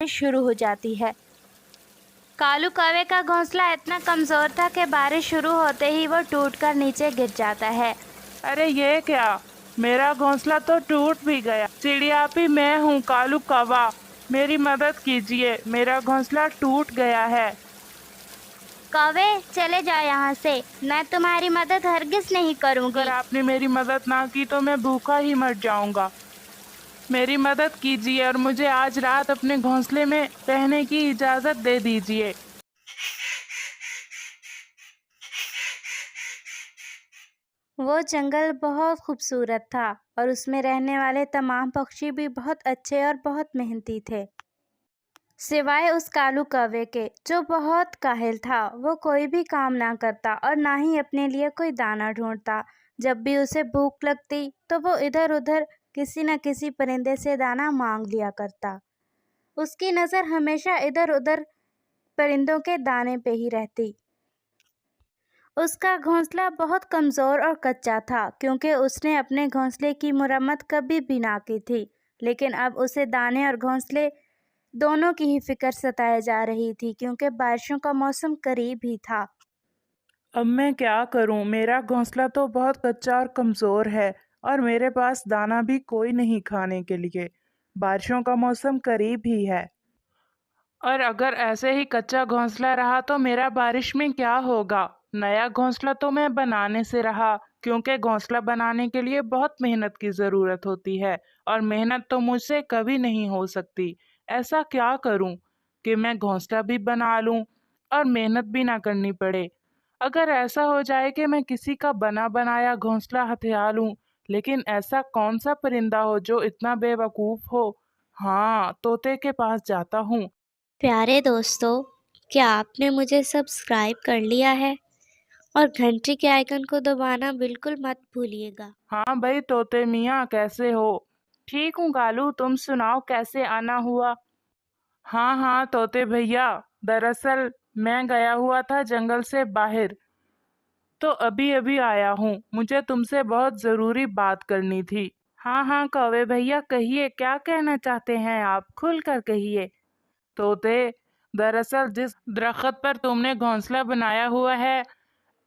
बारिश शुरू हो जाती है। कालू कौवे का घोंसला इतना कमज़ोर था कि बारिश शुरू होते ही वो टूटकर नीचे गिर जाता है। अरे ये क्या, मेरा घोंसला तो टूट भी गया। चिड़िया भी मैं हूँ कालू कौवा, मेरी मदद कीजिए, मेरा घोंसला टूट गया है। कौवे चले जाओ यहाँ से, मैं तुम्हारी मदद हरगिज नहीं करूँगी। अगर आपने मेरी मदद ना की तो मैं भूखा ही मर जाऊंगा। मेरी मदद कीजिए और मुझे आज रात अपने घोंसले में रहने की इजाज़त दे दीजिए। वो जंगल बहुत खूबसूरत था और उसमें रहने वाले तमाम पक्षी भी बहुत अच्छे और बहुत मेहनती थे, सिवाय उस कालू कौवे के जो बहुत काहिल था। वो कोई भी काम ना करता और ना ही अपने लिए कोई दाना ढूंढता। जब भी उसे भूख लगती तो वो इधर उधर किसी न किसी परिंदे से दाना मांग लिया करता। उसकी नज़र हमेशा इधर उधर परिंदों के दाने पे ही रहती। उसका घोंसला बहुत कमज़ोर और कच्चा था क्योंकि उसने अपने घोंसले की मुरम्मत कभी भी ना की थी। लेकिन अब उसे दाने और घोंसले दोनों की ही फिक्र सताए जा रही थी क्योंकि बारिशों का मौसम करीब ही था। अब मैं क्या करूं? मेरा घोंसला तो बहुत कच्चा और कमज़ोर है और मेरे पास दाना भी कोई नहीं खाने के लिए। बारिशों का मौसम करीब ही है और अगर ऐसे ही कच्चा घोंसला रहा तो मेरा बारिश में क्या होगा? नया घोंसला तो मैं बनाने से रहा, क्योंकि घोंसला बनाने के लिए बहुत मेहनत की ज़रूरत होती है और मेहनत तो मुझसे कभी नहीं हो सकती। ऐसा क्या करूं कि मैं घोंसला भी बना लूं और मेहनत भी ना करनी पड़े। अगर ऐसा हो जाए कि मैं किसी का बना बनाया घोंसला हथिया लूं, लेकिन ऐसा कौन सा परिंदा हो जो इतना बेवकूफ़ हो? हाँ, तोते के पास जाता हूँ। प्यारे दोस्तों, क्या आपने मुझे सब्सक्राइब कर लिया है? और घंटी के आइकन को दबाना बिल्कुल मत भूलिएगा। हाँ भाई तोते मियाँ, कैसे हो? ठीक हूँ कालू, तुम सुनाओ कैसे आना हुआ? हाँ हाँ तोते भैया, दरअसल मैं गया हुआ था जंगल से बाहर, तो अभी अभी आया हूँ। मुझे तुमसे बहुत ज़रूरी बात करनी थी। हाँ हाँ कौवे भैया, कहिए क्या कहना चाहते हैं आप, खुल कर कहिए। तोते, दरअसल जिस दरख्त पर तुमने घोंसला बनाया हुआ है,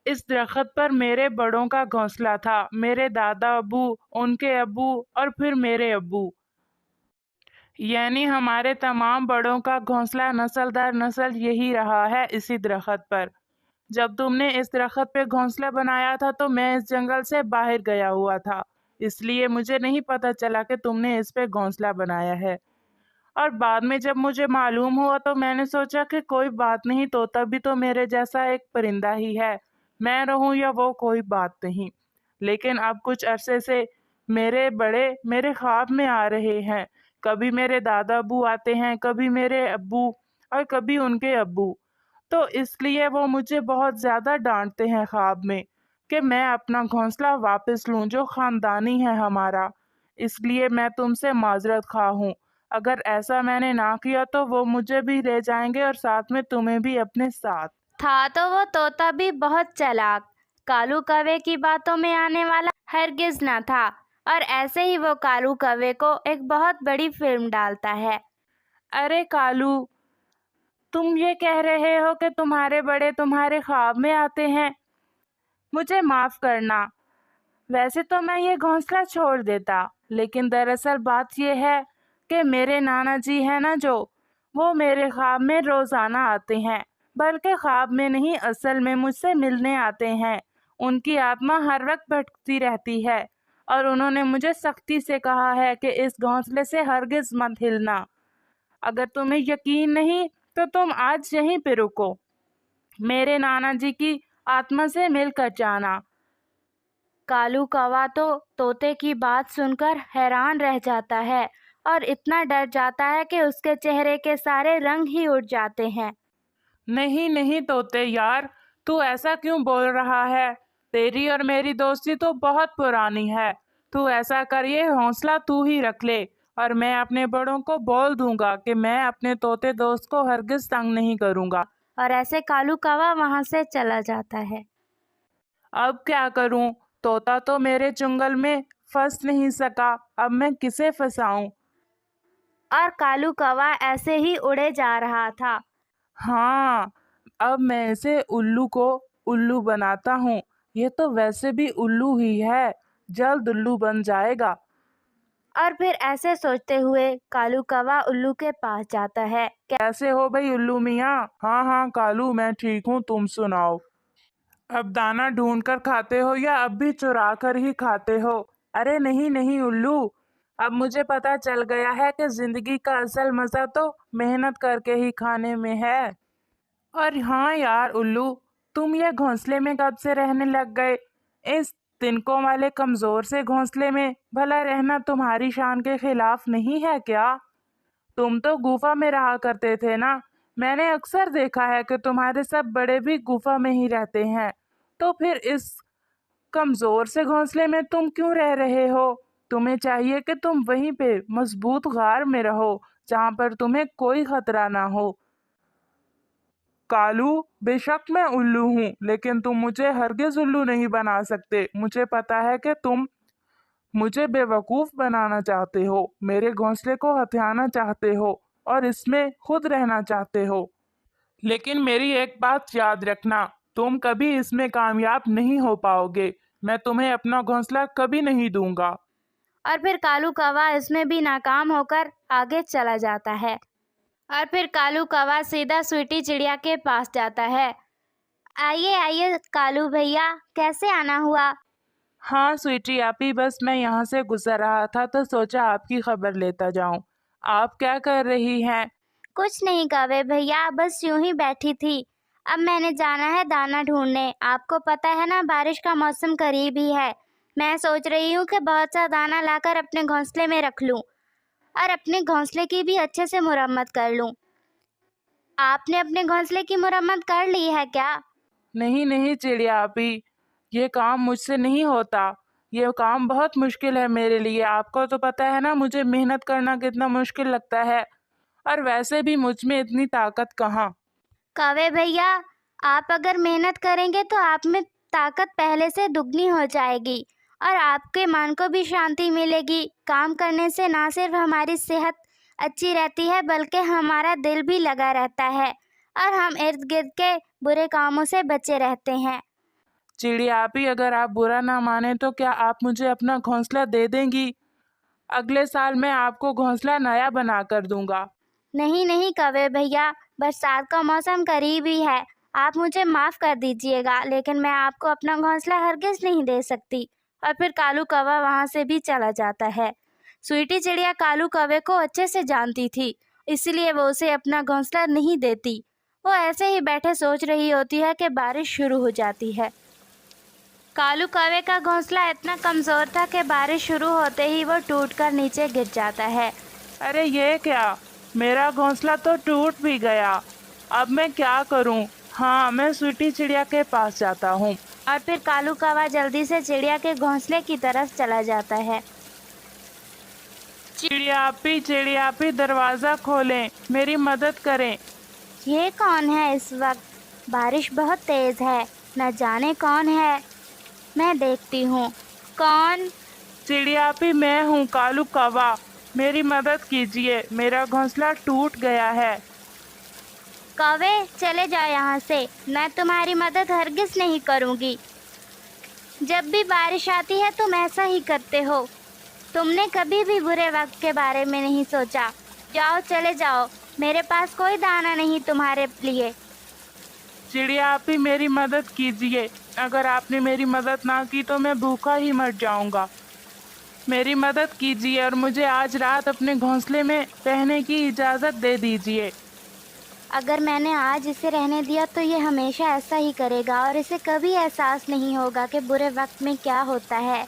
इस दरख्त पर मेरे बड़ों का घोंसला था। मेरे दादा अब्बू, उनके अब्बू और फिर मेरे अब्बू, यानी हमारे तमाम बड़ों का घोंसला नस्ल दर नस्ल यही रहा है, इसी दरख्त पर। जब तुमने इस दरख्त पे घोंसला बनाया था तो मैं इस जंगल से बाहर गया हुआ था, इसलिए मुझे नहीं पता चला कि तुमने इस पे घोंसला बनाया है। और बाद में जब मुझे मालूम हुआ तो मैंने सोचा कि कोई बात नहीं, तोता भी तो मेरे जैसा एक परिंदा ही है, मैं रहूं या वो कोई बात नहीं। लेकिन अब कुछ अरसे से मेरे बड़े मेरे ख्वाब में आ रहे हैं। कभी मेरे दादा अब्बू आते हैं, कभी मेरे अब्बू और कभी उनके अब्बू। तो इसलिए वो मुझे बहुत ज़्यादा डांटते हैं ख्वाब में कि मैं अपना घोंसला वापस लूं जो ख़ानदानी है हमारा। इसलिए मैं तुमसे माजरत खा हूँ। अगर ऐसा मैंने ना किया तो वो मुझे भी ले जाएंगे और साथ में तुम्हें भी अपने साथ। था तो वो तोता भी बहुत चालाक, कालू कौवे की बातों में आने वाला हरगिज ना था। और ऐसे ही वो कालू कौवे को एक बहुत बड़ी फिल्म डालता है। अरे कालू, तुम ये कह रहे हो कि तुम्हारे बड़े तुम्हारे ख्वाब में आते हैं? मुझे माफ़ करना, वैसे तो मैं ये घोंसला छोड़ देता, लेकिन दरअसल बात ये है कि मेरे नाना जी हैं ना जो, वो मेरे ख्वाब में रोज़ाना आते हैं। बल्कि ख्वाब में नहीं, असल में मुझसे मिलने आते हैं। उनकी आत्मा हर वक्त भटकती रहती है और उन्होंने मुझे सख्ती से कहा है कि इस घोंसले से हरगिज़ मत हिलना। अगर तुम्हें यकीन नहीं तो तुम आज यहीं पे रुको, मेरे नाना जी की आत्मा से मिलकर जाना। कालू कौवा तो तोते की बात सुनकर हैरान रह जाता है और इतना डर जाता है कि उसके चेहरे के सारे रंग ही उड़ जाते हैं। नहीं नहीं तोते यार, तू ऐसा क्यों बोल रहा है? तेरी और मेरी दोस्ती तो बहुत पुरानी है। तू ऐसा कर, ये हौसला तू ही रख ले और मैं अपने बड़ों को बोल दूंगा कि मैं अपने तोते दोस्त को हरगिज तंग नहीं करूंगा। और ऐसे कालू कौवा वहां से चला जाता है। अब क्या करूं? तोता तो मेरे चुंगल में फंस नहीं सका, अब मैं किसे फंसाऊं? और कालू कौवा ऐसे ही उड़े जा रहा था। हाँ, अब मैं इसे उल्लू को उल्लू बनाता हूँ। ये तो वैसे भी उल्लू ही है, जल्द उल्लू बन जाएगा। और फिर ऐसे सोचते हुए कालू कौवा उल्लू के पास जाता है। कैसे हो भाई उल्लू मियाँ? हाँ हाँ कालू, मैं ठीक हूँ, तुम सुनाओ। अब दाना ढूंढ कर खाते हो या अब भी चुरा कर ही खाते हो? अरे नहीं नहीं उल्लू, अब मुझे पता चल गया है कि जिंदगी का असल मजा तो मेहनत करके ही खाने में है। और हाँ यार उल्लू, तुम ये घोंसले में कब से रहने लग गए? इस तिनकों वाले कमजोर से घोंसले में भला रहना तुम्हारी शान के खिलाफ नहीं है क्या? तुम तो गुफा में रहा करते थे ना। मैंने अक्सर देखा है कि तुम्हारे सब बड़े भी गुफा में ही रहते हैं। तो फिर इस कमजोर से घोंसले में तुम क्यों रह रहे हो? तुम्हें चाहिए कि तुम वहीं पे मजबूत गार में रहो, जहाँ पर तुम्हें कोई खतरा ना हो। कालू, बेशक मैं उल्लू हूँ, लेकिन तुम मुझे हरगिज उल्लू नहीं बना सकते। मुझे पता है कि तुम मुझे बेवकूफ बनाना चाहते हो, मेरे घोंसले को हथियाना चाहते हो और इसमें खुद रहना चाहते हो। लेकिन मेरी एक बात याद रखना, तुम कभी इसमें कामयाब नहीं हो पाओगे। मैं तुम्हें अपना घोंसला कभी नहीं दूंगा। और फिर कालू कौवा इसमें भी नाकाम होकर आगे चला जाता है। और फिर कालू कौवा सीधा स्वीटी चिड़िया के पास जाता है। आइए आइए कालू भैया, कैसे आना हुआ? हाँ स्वीटी आपी, बस मैं यहाँ से गुजर रहा था तो सोचा आपकी खबर लेता जाऊं। आप क्या कर रही हैं? कुछ नहीं कौवे भैया, बस यूं ही बैठी थी। अब मैंने जाना है दाना ढूंढने। आपको पता है ना, बारिश का मौसम करीब ही है। मैं सोच रही हूँ कि बहुत सा दाना लाकर अपने घोंसले में रख लूं और अपने घोंसले की भी अच्छे से मुरम्मत कर लूं। आपने अपने घोंसले की मुरम्मत कर ली है क्या? नहीं नहीं चिड़िया आपी, ये काम मुझसे नहीं होता। ये काम बहुत मुश्किल है मेरे लिए। आपको तो पता है ना मुझे मेहनत करना कितना मुश्किल लगता है, और वैसे भी मुझ में इतनी ताकत कहाँ। कौवे भैया, आप अगर मेहनत करेंगे तो आप में ताकत पहले से दुगनी हो जाएगी और आपके मन को भी शांति मिलेगी। काम करने से ना सिर्फ हमारी सेहत अच्छी रहती है, बल्कि हमारा दिल भी लगा रहता है और हम इर्द गिर्द के बुरे कामों से बचे रहते हैं। चिड़िया आपी, अगर आप बुरा ना माने तो क्या आप मुझे अपना घोंसला दे देंगी? अगले साल मैं आपको घोंसला नया बना कर दूंगा। नहीं नहीं कौवे भैया, बरसात का मौसम करीब ही है। आप मुझे माफ़ कर दीजिएगा, लेकिन मैं आपको अपना घोंसला हरगिज नहीं दे सकती। और फिर कालू कौवा वहाँ से भी चला जाता है। स्वीटी चिड़िया कालू कौवे को अच्छे से जानती थी, इसलिए वो उसे अपना घोंसला नहीं देती। वो ऐसे ही बैठे सोच रही होती है कि बारिश शुरू हो जाती है। कालू कौवे का घोंसला इतना कमज़ोर था कि बारिश शुरू होते ही वो टूटकर नीचे गिर जाता है। अरे ये क्या, मेरा घोंसला तो टूट भी गया। अब मैं क्या करूं? हाँ, मैं स्वीटी चिड़िया के पास जाता हूँ। और फिर कालू कौवा जल्दी से चिड़िया के घोंसले की तरफ चला जाता है। चिड़िया आपी दरवाज़ा खोलें, मेरी मदद करें। ये कौन है इस वक्त? बारिश बहुत तेज है, न जाने कौन है। मैं देखती हूँ कौन। चिड़िया आपी, मैं हूँ कालू कौवा, मेरी मदद कीजिए, मेरा घोंसला टूट गया है। कौवे चले जाओ यहाँ से, मैं तुम्हारी मदद हरगिज नहीं करूँगी। जब भी बारिश आती है तुम ऐसा ही करते हो। तुमने कभी भी बुरे वक्त के बारे में नहीं सोचा। जाओ चले जाओ, मेरे पास कोई दाना नहीं तुम्हारे लिए। चिड़िया आपी, मेरी मदद कीजिए। अगर आपने मेरी मदद ना की तो मैं भूखा ही मर जाऊंगा। मेरी मदद कीजिए और मुझे आज रात अपने घोंसले में रहने की इजाज़त दे दीजिए। अगर मैंने आज इसे रहने दिया तो ये हमेशा ऐसा ही करेगा और इसे कभी एहसास नहीं होगा कि बुरे वक्त में क्या होता है।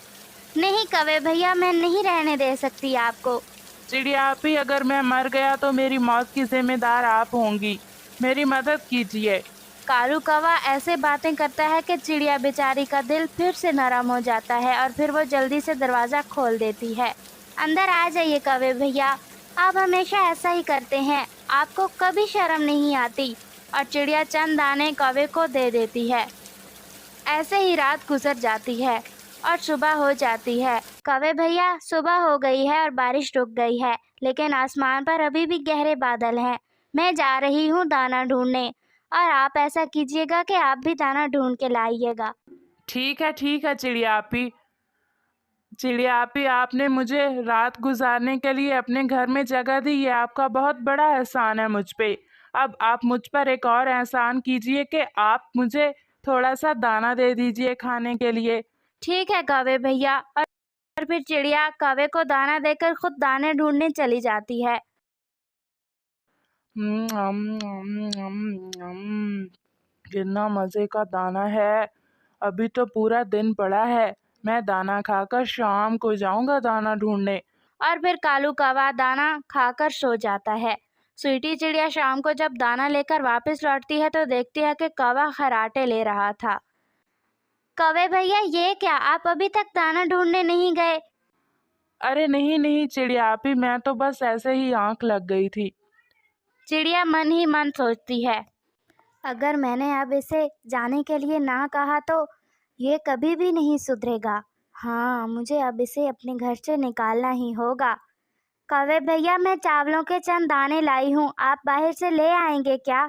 नहीं कौवे भैया, मैं नहीं रहने दे सकती आपको। चिड़िया आपी, अगर मैं मर गया तो मेरी मौत की जिम्मेदार आप होंगी। मेरी मदद कीजिए। कालू कौवा ऐसे बातें करता है कि चिड़िया बेचारी का दिल फिर से नरम हो जाता है और फिर वो जल्दी से दरवाज़ा खोल देती है। अंदर आ जाइए कौवे भैया, आप हमेशा ऐसा ही करते हैं, आपको कभी शर्म नहीं आती। और चिड़िया चंद दाने कौवे को दे देती है। ऐसे ही रात गुजर जाती है और सुबह हो जाती है। कौवे भैया, सुबह हो गई है और बारिश रुक गई है, लेकिन आसमान पर अभी भी गहरे बादल हैं। मैं जा रही हूँ दाना ढूंढने, और आप ऐसा कीजिएगा कि आप भी दाना ढूंढ के लाइएगा। ठीक है चिड़िया आपी। चिड़िया आपी, आपने मुझे रात गुजारने के लिए अपने घर में जगह दी, ये आपका बहुत बड़ा एहसान है मुझ पे। अब आप मुझ पर एक और एहसान कीजिए कि आप मुझे थोड़ा सा दाना दे दीजिए खाने के लिए। ठीक है कौवे भैया। और फिर चिड़िया कौवे को दाना देकर खुद दाने ढूंढने चली जाती है। कितना मज़े का दाना है। अभी तो पूरा दिन पड़ा है, मैं दाना खाकर शाम को जाऊंगा दाना ढूंढने। और फिर कालू कौवा दाना खाकर सो जाता है। स्वीटी चिड़िया शाम को जब दाना लेकर वापस लौटती है तो देखती है कि कौवा खर्राटे ले रहा था। कौवे भैया, ये क्या, आप अभी तक दाना ढूंढने नहीं गए? अरे नहीं चिड़िया आपी, मैं तो बस ऐसे ही आंख लग गई थी। चिड़िया मन ही मन सोचती है, अगर मैंने अब इसे जाने के लिए ना कहा तो ये कभी भी नहीं सुधरेगा। हाँ, मुझे अब इसे अपने घर से निकालना ही होगा। कौवे भैया, मैं चावलों के चंद दाने लाई हूँ, आप बाहर से ले आएंगे क्या?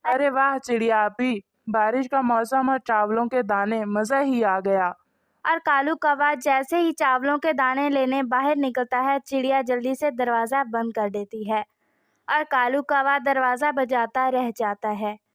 अरे वाह चिड़िया आपी, बारिश का मौसम और चावलों के दाने, मज़ा ही आ गया। और कालू कौवा जैसे ही चावलों के दाने लेने बाहर निकलता है, चिड़िया जल्दी से दरवाज़ा बंद कर देती है और कालू कौवा दरवाज़ा बजाता रह जाता है।